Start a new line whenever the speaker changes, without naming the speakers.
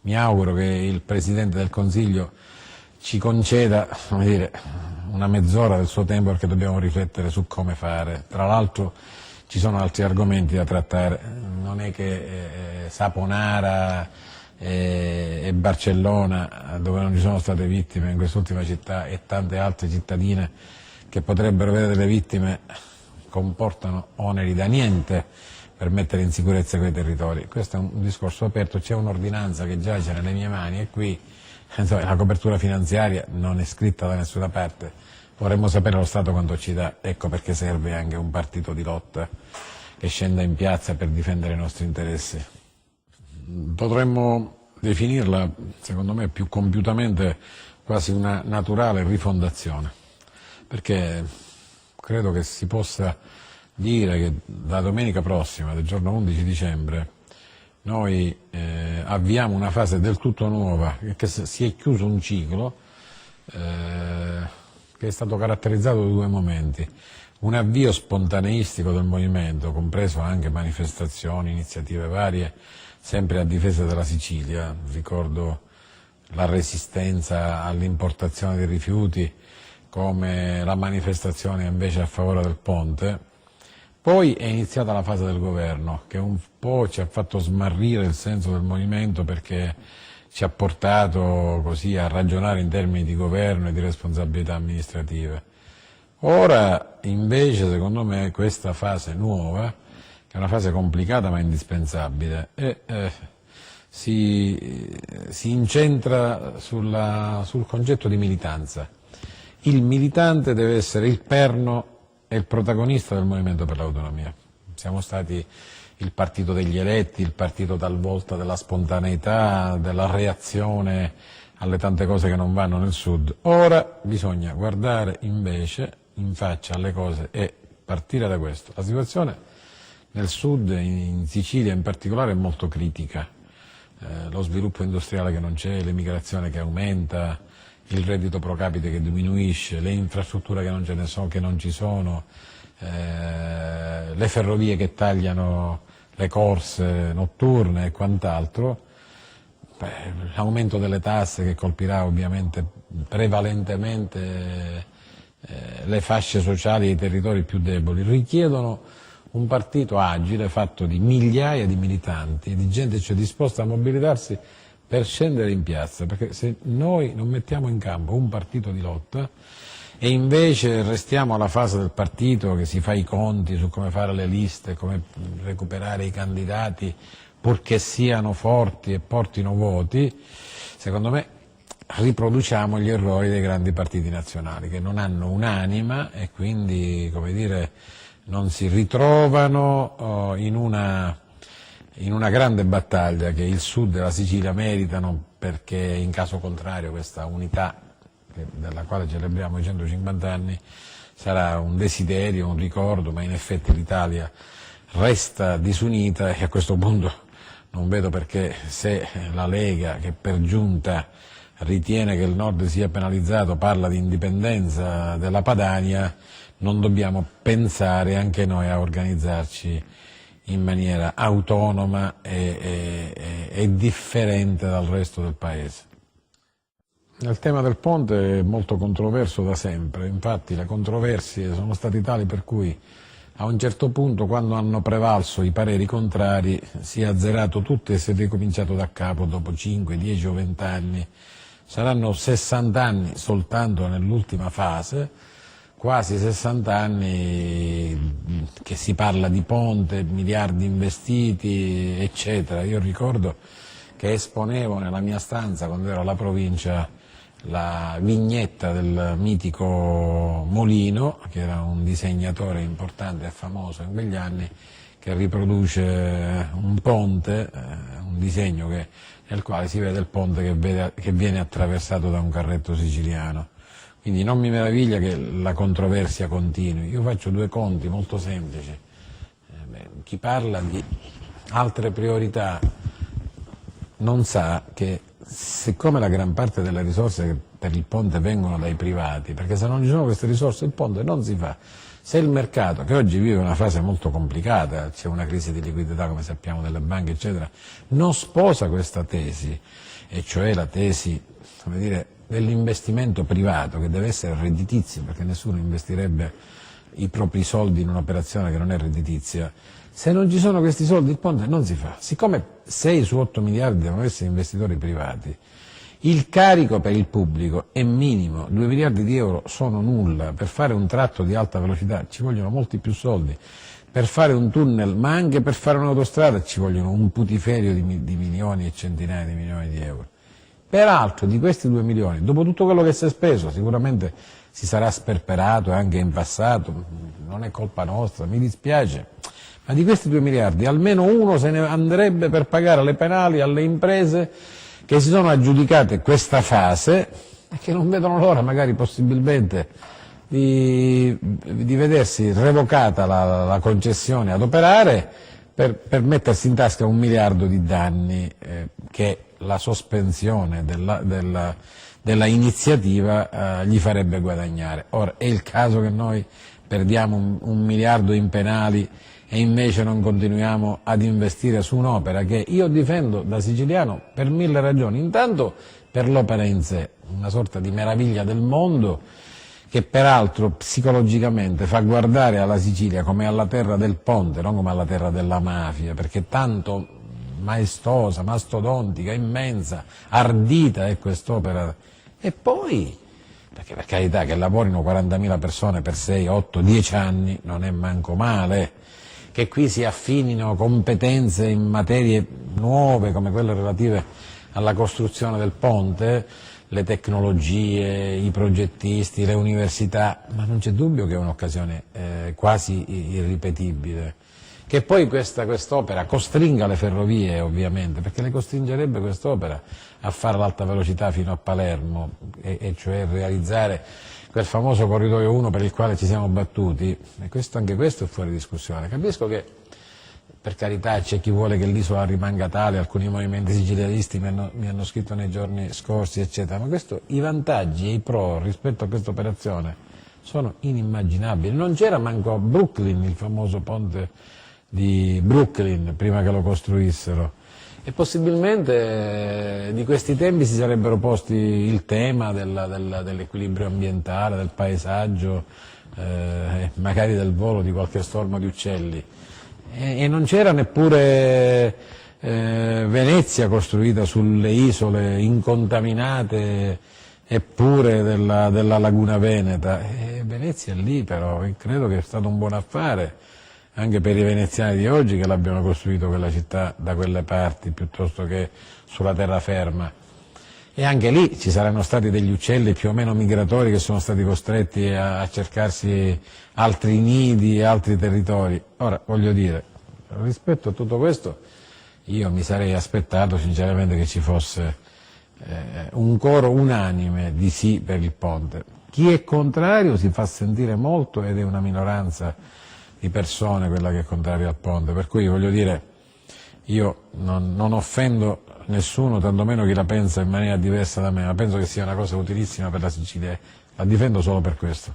mi auguro che il Presidente del Consiglio ci conceda, come dire, una mezz'ora del suo tempo, perché dobbiamo riflettere su come fare. Tra l'altro ci sono altri argomenti da trattare, non è che Saponara e Barcellona, dove non ci sono state vittime in quest'ultima città, e tante altre cittadine che potrebbero vedere delle vittime, comportano oneri da niente per mettere in sicurezza quei territori. Questo è un discorso aperto, c'è un'ordinanza che giace nelle mie mani e qui insomma, la copertura finanziaria non è scritta da nessuna parte. Vorremmo sapere lo Stato quanto ci dà, ecco perché serve anche un partito di lotta che scenda in piazza per difendere i nostri interessi. Potremmo definirla, secondo me, più compiutamente quasi una naturale rifondazione, perché credo che si possa dire che da domenica prossima, del giorno 11 dicembre, noi avviamo una fase del tutto nuova, che si è chiuso un ciclo che è stato caratterizzato da due momenti: un avvio spontaneistico del movimento, compreso anche manifestazioni, iniziative varie, sempre a difesa della Sicilia. Ricordo la resistenza all'importazione dei rifiuti, come la manifestazione invece a favore del ponte. Poi è iniziata la fase del governo, che un po' ci ha fatto smarrire il senso del movimento, perché ci ha portato così a ragionare in termini di governo e di responsabilità amministrative. Ora invece, secondo me, questa fase nuova, che è una fase complicata ma indispensabile, si incentra sul concetto di militanza. Il militante deve essere il perno e il protagonista del Movimento per l'Autonomia. Siamo stati il partito degli eletti, il partito talvolta della spontaneità, della reazione alle tante cose che non vanno nel Sud. Ora bisogna guardare invece in faccia alle cose e partire da questo. La situazione nel Sud, in Sicilia in particolare, è molto critica. Lo sviluppo industriale che non c'è, l'emigrazione che aumenta, il reddito pro capite che diminuisce, le infrastrutture che non ce ne sono, che non ci sono, le ferrovie che tagliano le corse notturne e quant'altro, l'aumento delle tasse che colpirà ovviamente prevalentemente le fasce sociali e i territori più deboli, richiedono un partito agile fatto di migliaia di militanti, di gente cioè disposta a mobilitarsi per scendere in piazza, perché se noi non mettiamo in campo un partito di lotta e invece restiamo alla fase del partito che si fa i conti su come fare le liste, come recuperare i candidati purché siano forti e portino voti, secondo me riproduciamo gli errori dei grandi partiti nazionali che non hanno un'anima e quindi, come dire, non si ritrovano in una grande battaglia che il Sud e la Sicilia meritano, perché in caso contrario questa unità della quale celebriamo i 150 anni sarà un desiderio, un ricordo, ma in effetti l'Italia resta disunita e a questo punto non vedo perché, se la Lega, che per giunta ritiene che il Nord sia penalizzato, parla di indipendenza della Padania, non dobbiamo pensare anche noi a organizzarci in maniera autonoma e differente dal resto del Paese. Il tema del ponte è molto controverso da sempre, infatti le controversie sono state tali per cui a un certo punto, quando hanno prevalso i pareri contrari, si è azzerato tutto e si è ricominciato da capo dopo 5, 10 o 20 anni. Saranno 60 anni soltanto nell'ultima fase, quasi 60 anni che si parla di ponte, miliardi investiti, eccetera. Io ricordo che esponevo nella mia stanza, quando ero alla provincia, la vignetta del mitico Molino, che era un disegnatore importante e famoso in quegli anni, che riproduce un ponte, un disegno nel quale si vede il ponte che viene attraversato da un carretto siciliano. Quindi non mi meraviglia che la controversia continui. Io faccio due conti molto semplici. Chi parla di altre priorità non sa che, siccome la gran parte delle risorse per il ponte vengono dai privati, perché se non ci sono queste risorse il ponte non si fa. Se il mercato, che oggi vive una fase molto complicata, c'è una crisi di liquidità come sappiamo delle banche eccetera, non sposa questa tesi, e cioè la tesi, come dire, dell'investimento privato che deve essere redditizio, perché nessuno investirebbe i propri soldi in un'operazione che non è redditizia, se non ci sono questi soldi il ponte non si fa. Siccome 6 su 8 miliardi devono essere investitori privati, il carico per il pubblico è minimo, 2 miliardi di euro sono nulla, per fare un tratto di alta velocità ci vogliono molti più soldi, per fare un tunnel ma anche per fare un'autostrada ci vogliono un putiferio di milioni e centinaia di milioni di euro. Peraltro di questi 2 milioni, dopo tutto quello che si è speso, sicuramente si sarà sperperato anche in passato, non è colpa nostra, mi dispiace, ma di questi 2 miliardi almeno uno se ne andrebbe per pagare le penali alle imprese che si sono aggiudicate questa fase e che non vedono l'ora magari possibilmente di vedersi revocata la concessione ad operare per mettersi in tasca 1 miliardo di danni che la sospensione della iniziativa gli farebbe guadagnare. Ora è il caso che noi perdiamo 1 miliardo in penali e invece non continuiamo ad investire su un'opera che io difendo da siciliano per 1000 ragioni. Intanto per l'opera in sé, una sorta di meraviglia del mondo che peraltro psicologicamente fa guardare alla Sicilia come alla terra del ponte, non come alla terra della mafia, perché tanto maestosa, mastodontica, immensa, ardita è quest'opera. E poi, perché per carità che lavorino 40.000 persone per 6, 8, 10 anni non è manco male, che qui si affinino competenze in materie nuove come quelle relative alla costruzione del ponte, le tecnologie, i progettisti, le università, ma non c'è dubbio che è un'occasione quasi irripetibile. Che poi quest'opera costringa le ferrovie ovviamente, perché le costringerebbe quest'opera a fare l'alta velocità fino a Palermo, e cioè realizzare quel famoso corridoio 1 per il quale ci siamo battuti, e anche questo è fuori discussione. Capisco che, per carità, c'è chi vuole che l'isola rimanga tale, alcuni movimenti sicilianisti mi hanno scritto nei giorni scorsi, eccetera, ma i vantaggi e i pro rispetto a questa operazione sono inimmaginabili. Non c'era manco a Brooklyn il famoso ponte di Brooklyn prima che lo costruissero. E possibilmente di questi tempi si sarebbero posti il tema dell'equilibrio ambientale, del paesaggio, magari del volo di qualche stormo di uccelli. E non c'era neppure Venezia costruita sulle isole incontaminate eppure della laguna veneta. E Venezia è lì però, e credo che è stato un buon affare anche per i veneziani di oggi che l'abbiano costruito quella città da quelle parti piuttosto che sulla terraferma. E anche lì ci saranno stati degli uccelli più o meno migratori che sono stati costretti a cercarsi altri nidi e altri territori. Ora, voglio dire, rispetto a tutto questo io mi sarei aspettato sinceramente che ci fosse un coro unanime di sì per il ponte. Chi è contrario si fa sentire molto ed è una minoranza di persone quella che è contraria al ponte, per cui voglio dire, io non offendo nessuno, tantomeno chi la pensa in maniera diversa da me, ma penso che sia una cosa utilissima per la Sicilia, la difendo solo per questo.